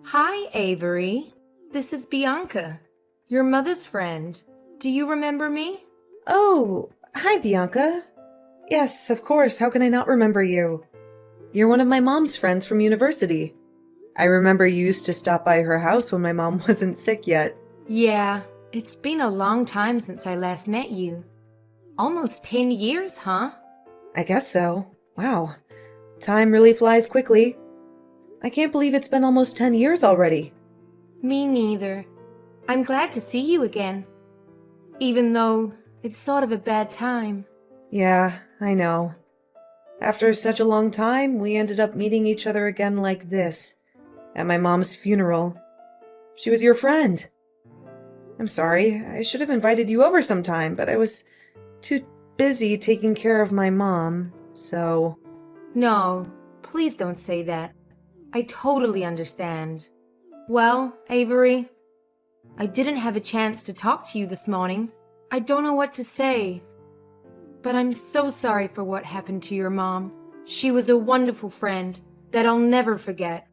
Hi, Avery. This is Bianca, your mother's friend. Do you remember me? Oh, hi, Bianca. Yes, of course. How can I not remember you? You're one of my mom's friends from university. I remember you used to stop by her house when my mom wasn't sick yet. Yeah, it's been a long time since I last met you. Almost 10 years, huh? I guess so. Wow. Time really flies quickly. I can't believe it's been almost 10 years already. Me neither. I'm glad to see you again. Even though it's sort of a bad time. Yeah, I know. After such a long time, we ended up meeting each other again like this, at my mom's funeral. She was your friend. I'm sorry, I should have invited you over sometime, but I was too busy taking care of my mom, so... No, please don't say that. I totally understand. Well, Avery, I didn't have a chance to talk to you this morning. I don't know what to say. But I'm so sorry for what happened to your mom. She was a wonderful friend that I'll never forget.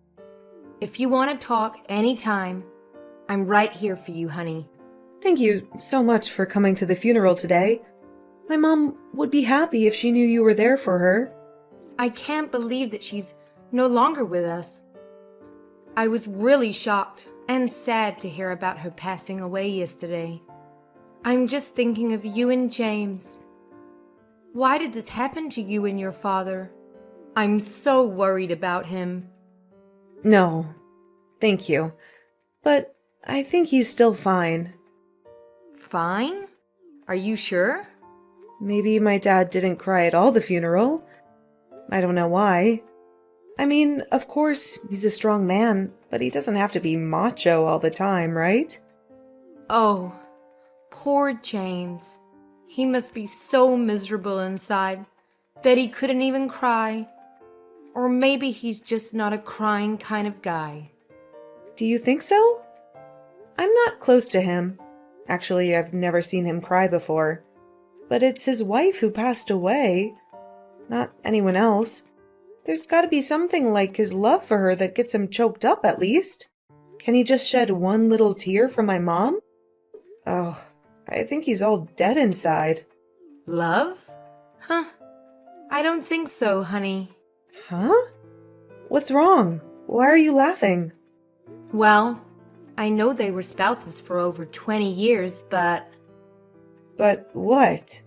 If you want to talk anytime, I'm right here for you, honey. Thank you so much for coming to the funeral today. My mom would be happy if she knew you were there for her. I can't believe that she's no longer with us. I was really shocked and sad to hear about her passing away yesterday. I'm just thinking of you and James. Why did this happen to you and your father? I'm so worried about him. No, thank you. But I think he's still fine. Fine? Are you sure? Maybe my dad didn't cry at all the funeral. I don't know why. I mean, of course, he's a strong man, but he doesn't have to be macho all the time, right? Oh, poor James. He must be so miserable inside that he couldn't even cry. Or maybe he's just not a crying kind of guy. Do you think so? I'm not close to him. Actually, I've never seen him cry before. But it's his wife who passed away, not anyone else. There's got to be something like his love for her that gets him choked up, at least. Can he just shed one little tear for my mom? Oh, I think he's all dead inside. Love? Huh. I don't think so, honey. Huh? What's wrong? Why are you laughing? Well, I know they were spouses for over 20 years, but... But what?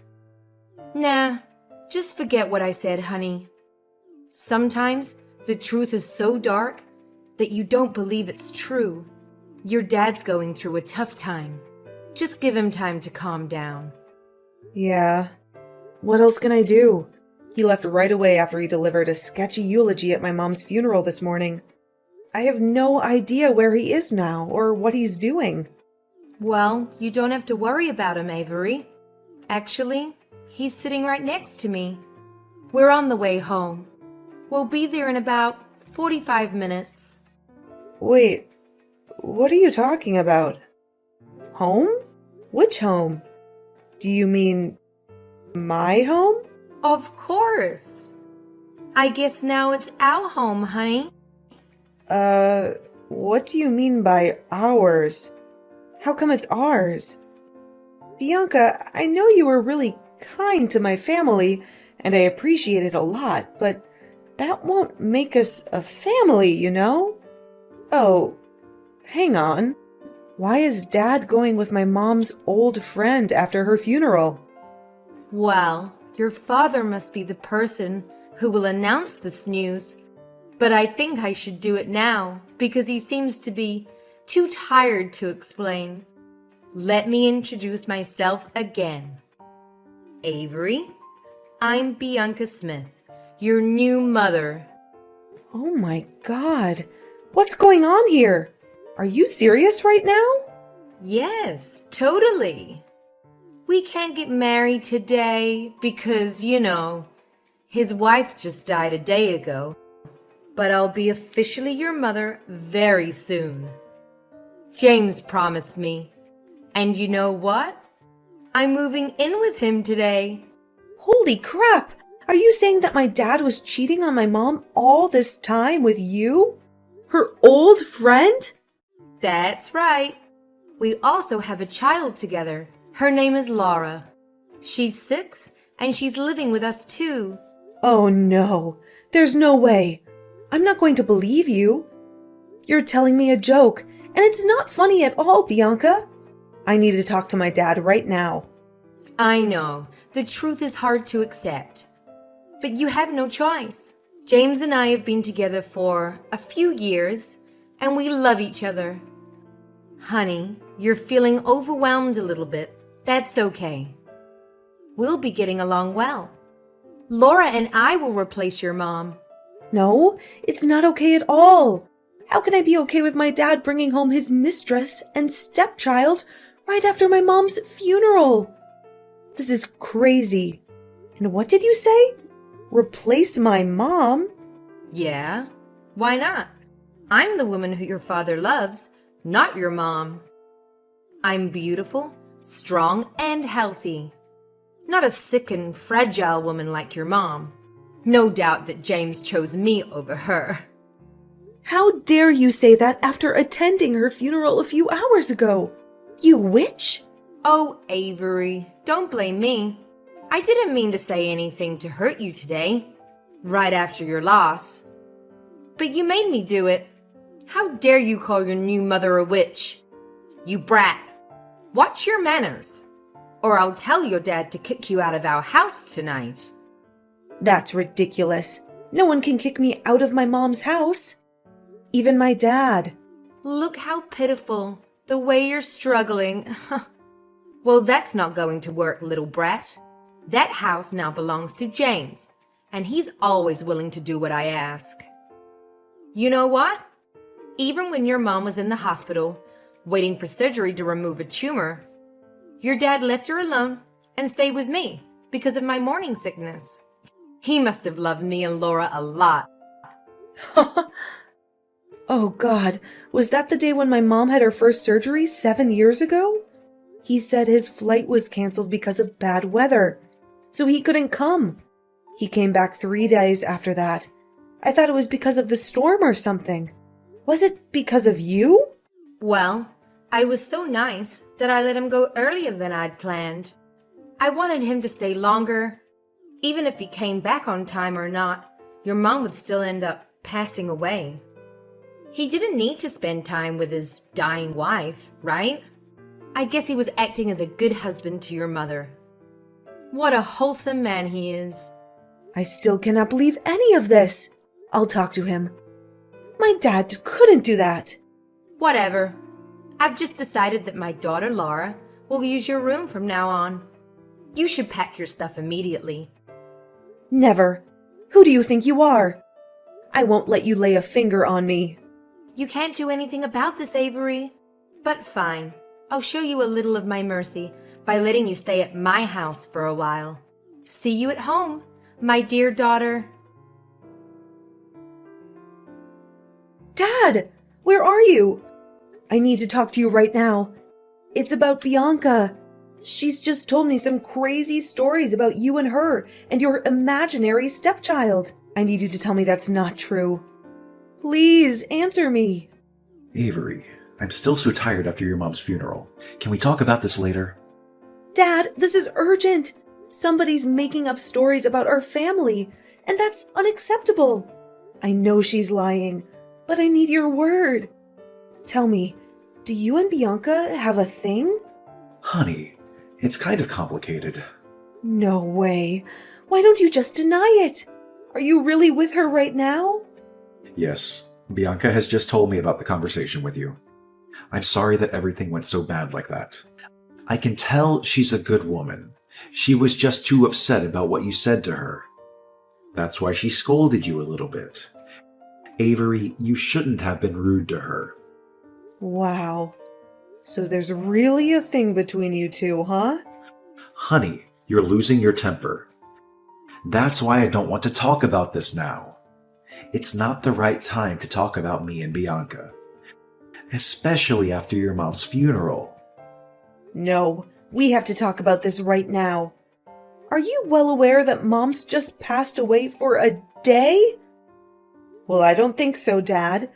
Nah, just forget what I said, honey. Sometimes the truth is so dark that you don't believe it's true. Your dad's going through a tough time. Just give him time to calm down. Yeah. What else can I do? He left right away after he delivered a sketchy eulogy at my mom's funeral this morning. I have no idea where he is now or what he's doing. Well, you don't have to worry about him, Avery. Actually, he's sitting right next to me. We're on the way home. We'll be there in about 45 minutes. Wait, what are you talking about? Home? Which home? Do you mean my home? Of course. I guess now it's our home, honey. What do you mean by ours? How come it's ours? Bianca, I know you were really kind to my family, and I appreciate it a lot, but that won't make us a family, you know? Oh, hang on. Why is Dad going with my mom's old friend after her funeral? Well, your father must be the person who will announce this news. But I think I should do it now because he seems to be too tired to explain. Let me introduce myself again. Avery, I'm Bianca Smith, your new mother. Oh my God. What's going on here? Are you serious right now? Yes, totally. We can't get married today because, his wife just died a day ago. But I'll be officially your mother very soon. James promised me. And you know what? I'm moving in with him today. Holy crap! Are you saying that my dad was cheating on my mom all this time with you? Her old friend? That's right. We also have a child together. Her name is Laura. She's 6, and she's living with us too. Oh no, there's no way. I'm not going to believe you. You're telling me a joke, and it's not funny at all, Bianca. I need to talk to my dad right now. I know, the truth is hard to accept. But you have no choice. James and I have been together for a few years, and we love each other. Honey, you're feeling overwhelmed a little bit. That's okay. We'll be getting along well. Laura and I will replace your mom. No, it's not okay at all. How can I be okay with my dad bringing home his mistress and stepchild right after my mom's funeral? This is crazy. And what did you say? Replace my mom? Yeah, why not? I'm the woman who your father loves, not your mom. I'm beautiful, strong, and healthy. Not a sick and fragile woman like your mom. No doubt that James chose me over her. How dare you say that after attending her funeral a few hours ago? You witch! Oh, Avery, don't blame me. I didn't mean to say anything to hurt you today, right after your loss. But you made me do it. How dare you call your new mother a witch? You brat. Watch your manners, or I'll tell your dad to kick you out of our house tonight. That's ridiculous. No one can kick me out of my mom's house. Even my dad. Look how pitiful, the way you're struggling. Well, that's not going to work, little brat. That house now belongs to James, and he's always willing to do what I ask. You know what? Even when your mom was in the hospital, waiting for surgery to remove a tumor, your dad left her alone and stayed with me because of my morning sickness. He must have loved me and Laura a lot. Oh God, was that the day when my mom had her first surgery 7 years ago? He said his flight was canceled because of bad weather, so he couldn't come. He came back 3 days after that. I thought it was because of the storm or something. Was it because of you? Well, I was so nice that I let him go earlier than I'd planned. I wanted him to stay longer. Even if he came back on time or not, your mom would still end up passing away. He didn't need to spend time with his dying wife, right? I guess he was acting as a good husband to your mother. What a wholesome man he is. I still cannot believe any of this. I'll talk to him. My dad couldn't do that. Whatever. I've just decided that my daughter Laura will use your room from now on. You should pack your stuff immediately. Never. Who do you think you are? I won't let you lay a finger on me. You can't do anything about this, Avery. But fine. I'll show you a little of my mercy by letting you stay at my house for a while. See you at home, my dear daughter. Dad, where are you? I need to talk to you right now. It's about Bianca. She's just told me some crazy stories about you and her and your imaginary stepchild. I need you to tell me that's not true. Please answer me. Avery, I'm still so tired after your mom's funeral. Can we talk about this later? Dad, this is urgent. Somebody's making up stories about our family, and that's unacceptable. I know she's lying, but I need your word. Tell me, do you and Bianca have a thing? Honey, it's kind of complicated. No way. Why don't you just deny it? Are you really with her right now? Yes, Bianca has just told me about the conversation with you. I'm sorry that everything went so bad like that. I can tell she's a good woman. She was just too upset about what you said to her. That's why she scolded you a little bit. Avery, you shouldn't have been rude to her. Wow. So there's really a thing between you two, huh? Honey, you're losing your temper. That's why I don't want to talk about this now. It's not the right time to talk about me and Bianca. Especially after your mom's funeral. No, we have to talk about this right now. Are you well aware that Mom's just passed away for a day? Well, I don't think so, Dad.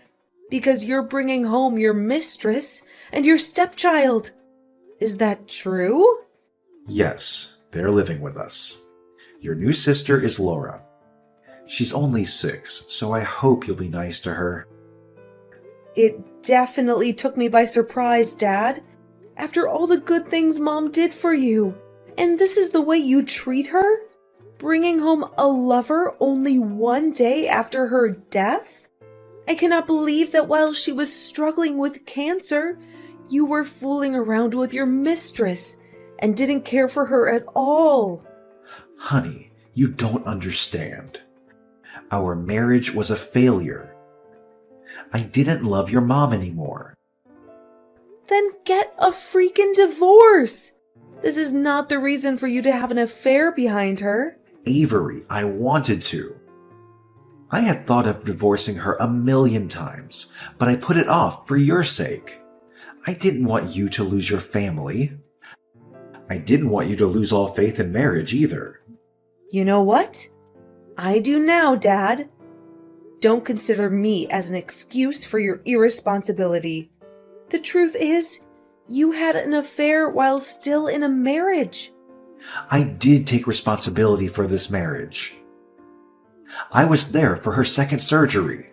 because you're bringing home your mistress and your stepchild. Is that true? Yes, they're living with us. Your new sister is Laura. She's only 6, so I hope you'll be nice to her. It definitely took me by surprise, Dad. After all the good things Mom did for you. And this is the way you treat her? Bringing home a lover only one day after her death? I cannot believe that while she was struggling with cancer, you were fooling around with your mistress and didn't care for her at all. Honey, you don't understand. Our marriage was a failure. I didn't love your mom anymore. Then get a freaking divorce. This is not the reason for you to have an affair behind her. Avery, I wanted to. I had thought of divorcing her 1,000,000 times, but I put it off for your sake. I didn't want you to lose your family. I didn't want you to lose all faith in marriage either. You know what? I do now, Dad. Don't consider me as an excuse for your irresponsibility. The truth is, you had an affair while still in a marriage. I did take responsibility for this marriage. I was there for her second surgery,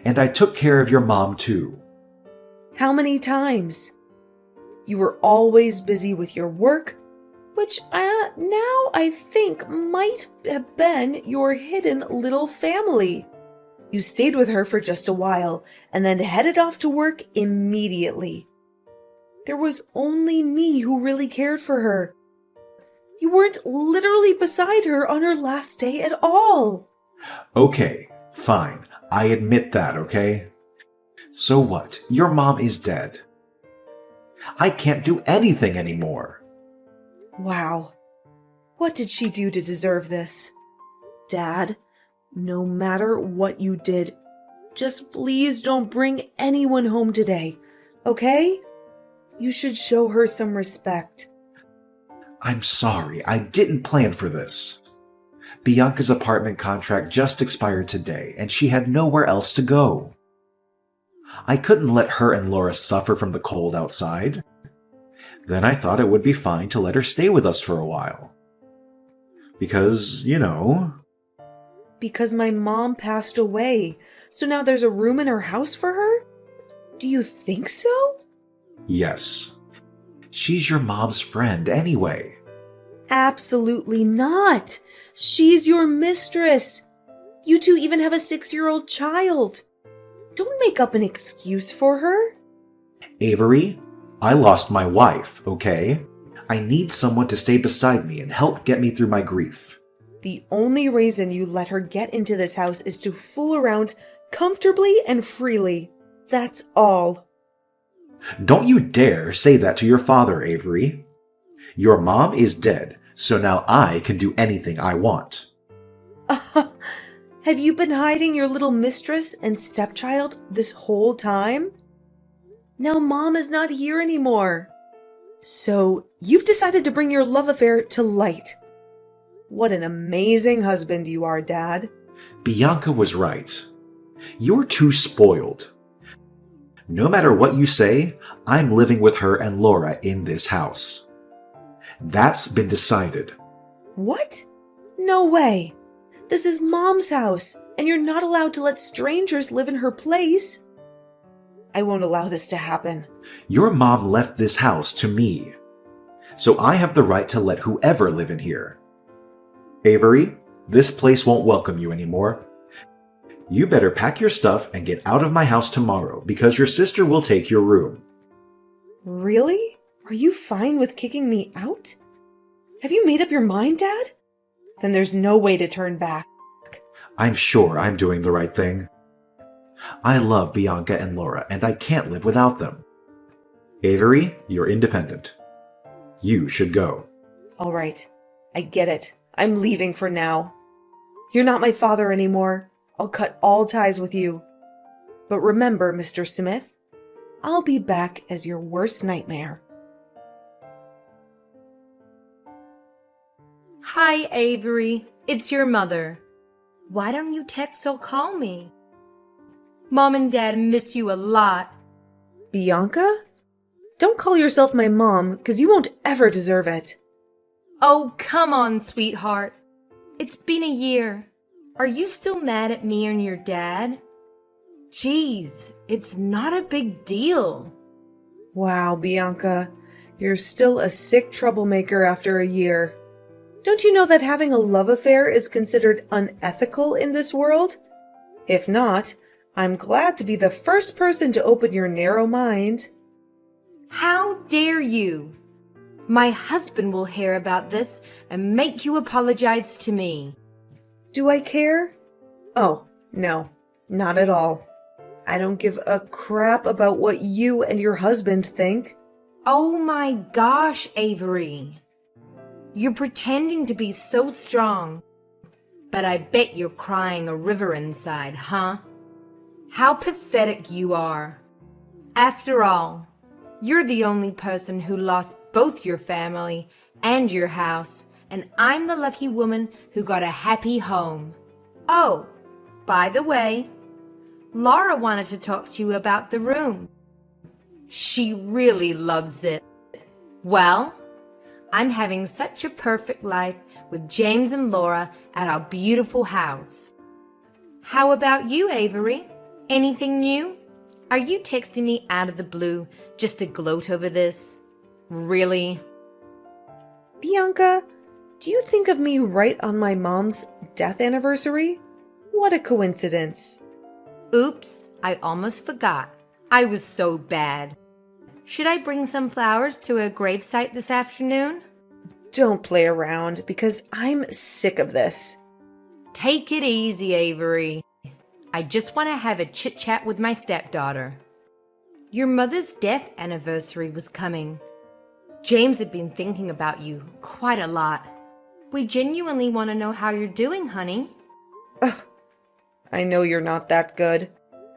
and I took care of your mom too. How many times? You were always busy with your work, which now I think might have been your hidden little family. You stayed with her for just a while and then headed off to work immediately. There was only me who really cared for her. You weren't literally beside her on her last day at all. Okay, fine. I admit that, okay? So what? Your mom is dead. I can't do anything anymore. Wow. What did she do to deserve this? Dad, no matter what you did, just please don't bring anyone home today, okay? You should show her some respect. I'm sorry, I didn't plan for this. Bianca's apartment contract just expired today, and she had nowhere else to go. I couldn't let her and Laura suffer from the cold outside. Then I thought it would be fine to let her stay with us for a while. Because, Because my mom passed away, so now there's a room in her house for her? Do you think so? Yes. She's your mom's friend anyway. Absolutely not. She's your mistress. You two even have a 6-year-old child. Don't make up an excuse for her. Avery, I lost my wife, okay? I need someone to stay beside me and help get me through my grief. The only reason you let her get into this house is to fool around comfortably and freely. That's all. Don't you dare say that to your father, Avery. Your mom is dead, so now I can do anything I want. Have you been hiding your little mistress and stepchild this whole time? Now Mom is not here anymore. So you've decided to bring your love affair to light. What an amazing husband you are, Dad. Bianca was right. You're too spoiled. No matter what you say, I'm living with her and Laura in this house. That's been decided. What? No way. This is Mom's house, and you're not allowed to let strangers live in her place. I won't allow this to happen. Your mom left this house to me, so I have the right to let whoever live in here. Avery, this place won't welcome you anymore. You better pack your stuff and get out of my house tomorrow, because your sister will take your room. Really? Are you fine with kicking me out? Have you made up your mind, Dad? Then there's no way to turn back. I'm sure I'm doing the right thing. I love Bianca and Laura, and I can't live without them. Avery, you're independent. You should go. All right. I get it. I'm leaving for now. You're not my father anymore. I'll cut all ties with you. But remember, Mr. Smith, I'll be back as your worst nightmare. Hi, Avery. It's your mother. Why don't you text or call me? Mom and Dad miss you a lot. Bianca? Don't call yourself my mom, 'cause you won't ever deserve it. Oh, come on, sweetheart. It's been a year. Are you still mad at me and your dad? Geez, it's not a big deal. Wow, Bianca. You're still a sick troublemaker after a year. Don't you know that having a love affair is considered unethical in this world? If not, I'm glad to be the first person to open your narrow mind. How dare you? My husband will hear about this and make you apologize to me. Do I care? Oh, no, not at all. I don't give a crap about what you and your husband think. Oh my gosh, Avery. You're pretending to be so strong, but I bet you're crying a river inside, huh? How pathetic you are. After all, you're the only person who lost both your family and your house, and I'm the lucky woman who got a happy home. Oh, by the way, Laura wanted to talk to you about the room. She really loves it. Well, I'm having such a perfect life with James and Laura at our beautiful house. How about you, Avery? Anything new? Are you texting me out of the blue just to gloat over this? Really? Bianca, do you think of me right on my mom's death anniversary? What a coincidence. Oops, I almost forgot. I was so bad. Should I bring some flowers to a gravesite this afternoon? Don't play around, because I'm sick of this. Take it easy, Avery. I just want to have a chit-chat with my stepdaughter. Your mother's death anniversary was coming. James had been thinking about you quite a lot. We genuinely want to know how you're doing, honey. Ugh, I know you're not that good.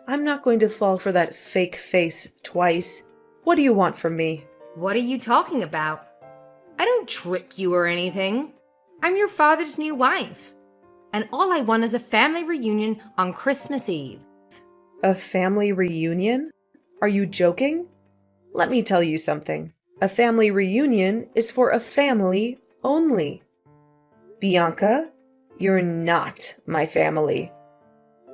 I'm not going to fall for that fake face twice. What do you want from me? What are you talking about? I don't trick you or anything. I'm your father's new wife. And all I want is a family reunion on Christmas Eve. A family reunion? Are you joking? Let me tell you something. A family reunion is for a family only. Bianca, you're not my family.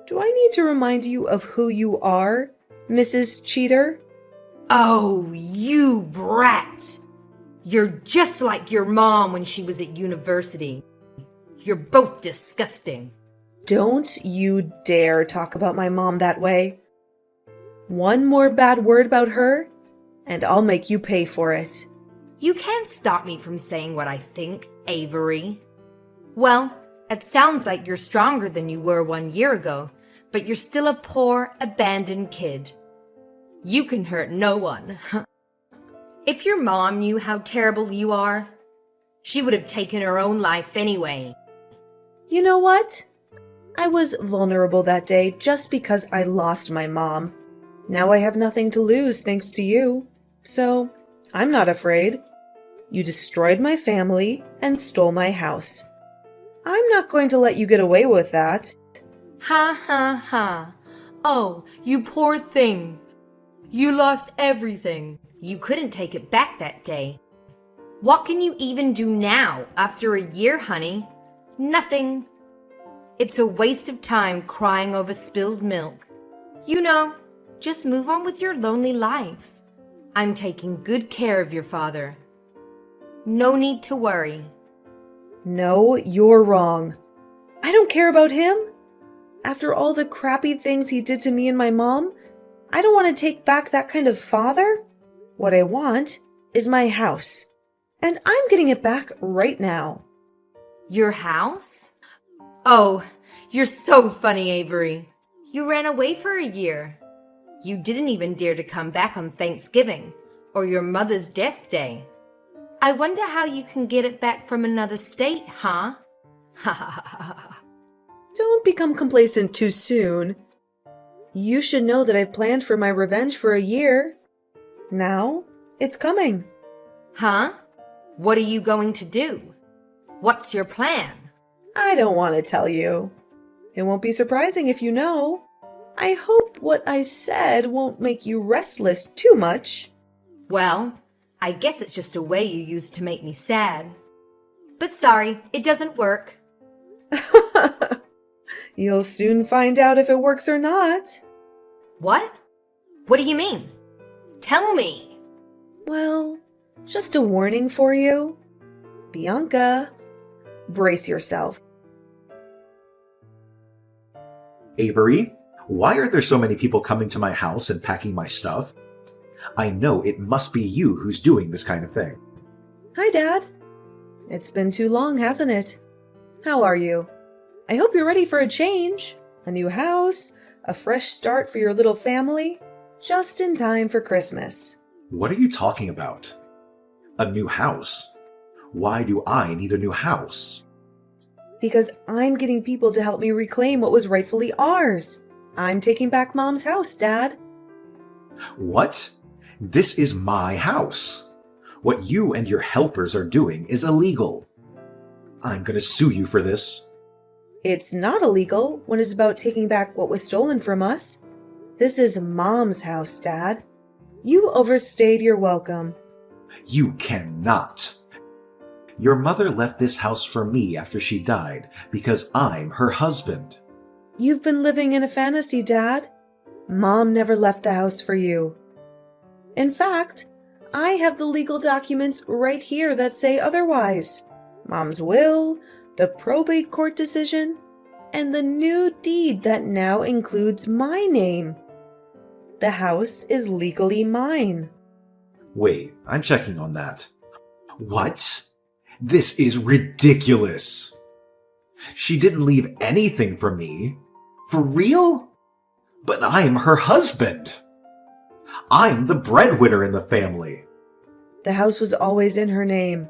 Do I need to remind you of who you are, Mrs. Cheater? Oh, you brat! You're just like your mom when she was at university. You're both disgusting. Don't you dare talk about my mom that way. One more bad word about her, and I'll make you pay for it. You can't stop me from saying what I think, Avery. Well, it sounds like you're stronger than you were 1 year ago, but you're still a poor, abandoned kid. You can hurt no one. If your mom knew how terrible you are, she would have taken her own life anyway. You know what? I was vulnerable that day just because I lost my mom. Now I have nothing to lose thanks to you. So, I'm not afraid. You destroyed my family and stole my house. I'm not going to let you get away with that. Ha ha ha. Oh, you poor thing. You lost everything. You couldn't take it back that day. What can you even do now after a year, honey? Nothing. It's a waste of time crying over spilled milk. You know, just move on with your lonely life. I'm taking good care of your father. No need to worry. No, you're wrong. I don't care about him. After all the crappy things he did to me and my mom, I don't want to take back that kind of father. What I want is my house. And I'm getting it back right now. Your house? Oh, you're so funny, Avery. You ran away for a year. You didn't even dare to come back on Thanksgiving or your mother's death day. I wonder how you can get it back from another state, huh? Ha ha ha ha. Don't become complacent too soon. You should know that I've planned for my revenge for a year. Now, it's coming. Huh? What are you going to do? What's your plan? I don't want to tell you. It won't be surprising if you know. I hope hope what I said won't make you restless too much. Well, I guess it's just a way you use to make me sad. But sorry, it doesn't work. You'll soon find out if it works or not. What? What do you mean? Tell me. Well, just a warning for you. Bianca, brace yourself. Avery, why are there so many people coming to my house and packing my stuff? I know it must be you who's doing this kind of thing. Hi, Dad. It's been too long, hasn't it? How are you? I hope you're ready for a change. A new house, a fresh start for your little family, just in time for Christmas. What are you talking about? A new house? Why do I need a new house? Because I'm getting people to help me reclaim what was rightfully ours. I'm taking back Mom's house, Dad. What? This is my house. What you and your helpers are doing is illegal. I'm going to sue you for this. It's not illegal when it's about taking back what was stolen from us. This is Mom's house, Dad. You overstayed your welcome. You cannot. Your mother left this house for me after she died because I'm her husband. You've been living in a fantasy, Dad. Mom never left the house for you. In fact, I have the legal documents right here that say otherwise. Mom's will, the probate court decision, and the new deed that now includes my name. The house is legally mine. Wait, I'm checking on that. What? This is ridiculous. She didn't leave anything for me. For real? But I'm her husband. I'm the breadwinner in the family. The house was always in her name.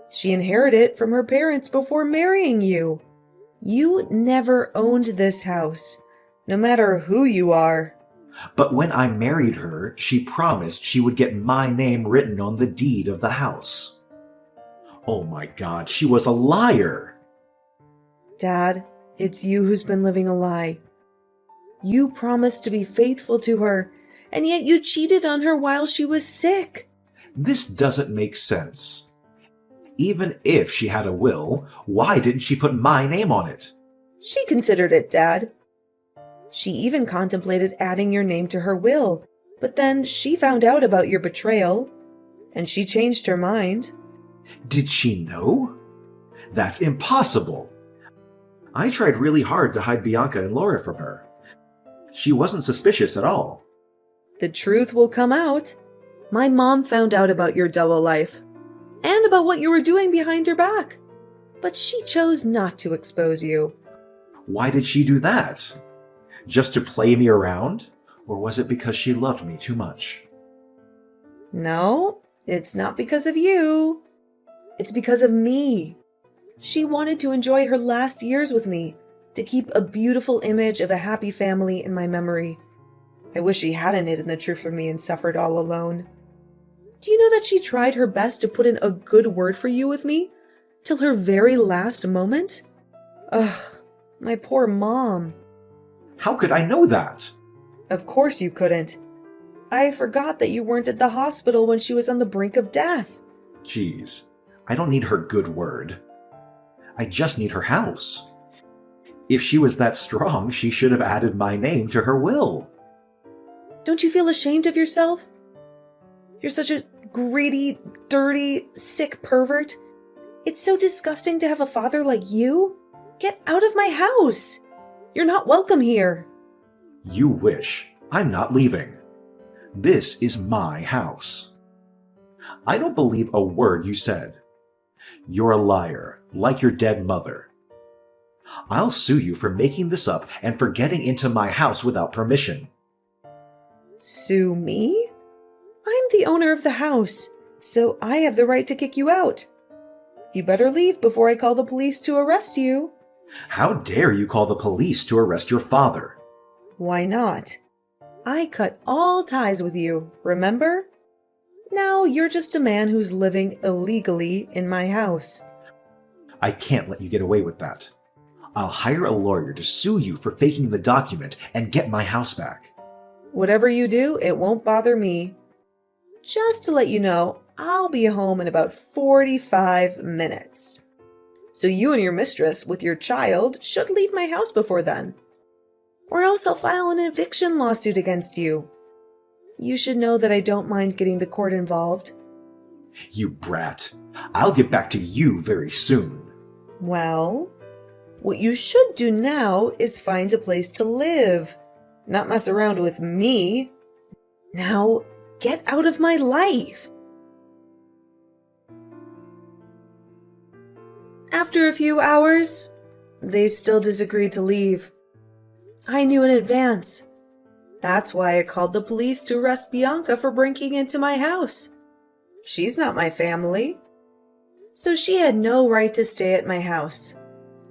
She inherited it from her parents before marrying you. You never owned this house, no matter who you are. But when I married her, she promised she would get my name written on the deed of the house. Oh my God, she was a liar. Dad, it's you who's been living a lie. You promised to be faithful to her, and yet you cheated on her while she was sick. This doesn't make sense. Even if she had a will, why didn't she put my name on it? She considered it, Dad. She even contemplated adding your name to her will, but then she found out about your betrayal, and she changed her mind. Did she know? That's impossible. I tried really hard to hide Bianca and Laura from her. She wasn't suspicious at all. The truth will come out. My mom found out about your double life, and about what you were doing behind her back, but she chose not to expose you. Why did she do that? Just to play me around? Or was it because she loved me too much? No, it's not because of you. It's because of me. She wanted to enjoy her last years with me, to keep a beautiful image of a happy family in my memory. I wish she hadn't hidden the truth from me and suffered all alone. Do you know that she tried her best to put in a good word for you with me, till her very last moment? Ugh, my poor mom. How could I know that? Of course you couldn't. I forgot that you weren't at the hospital when she was on the brink of death. Jeez, I don't need her good word. I just need her house. If she was that strong, she should have added my name to her will. Don't you feel ashamed of yourself? You're such a greedy, dirty, sick pervert. It's so disgusting to have a father like you. Get out of my house. You're not welcome here. You wish. I'm not leaving. This is my house. I don't believe a word you said. You're a liar, like your dead mother. I'll sue you for making this up and for getting into my house without permission. Sue me? I'm the owner of the house, so I have the right to kick you out. You better leave before I call the police to arrest you. How dare you call the police to arrest your father? Why not? I cut all ties with you, remember? Now you're just a man who's living illegally in my house. I can't let you get away with that. I'll hire a lawyer to sue you for faking the document and get my house back. Whatever you do, it won't bother me. Just to let you know, I'll be home in about 45 minutes. So you and your mistress with your child should leave my house before then. Or else I'll file an eviction lawsuit against you. You should know that I don't mind getting the court involved. You brat. I'll get back to you very soon. Well, what you should do now is find a place to live, not mess around with me. Now, get out of my life. After a few hours, they still disagreed to leave. I knew in advance. That's why I called the police to arrest Bianca for breaking into my house. She's not my family, so she had no right to stay at my house.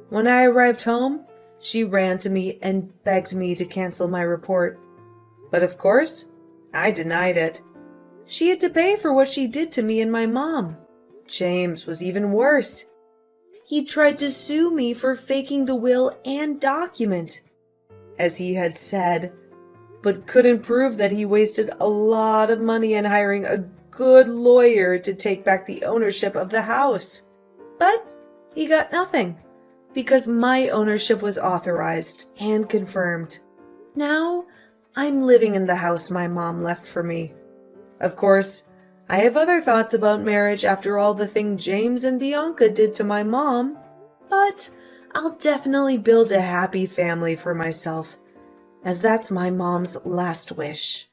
When I arrived home, she ran to me and begged me to cancel my report. But of course, I denied it. She had to pay for what she did to me and my mom. James was even worse. He tried to sue me for faking the will and document, as he had said, but couldn't prove that he wasted a lot of money in hiring a good lawyer to take back the ownership of the house. But he got nothing, because my ownership was authorized and confirmed. Now, I'm living in the house my mom left for me. Of course, I have other thoughts about marriage after all the thing James and Bianca did to my mom, but I'll definitely build a happy family for myself, as that's my mom's last wish.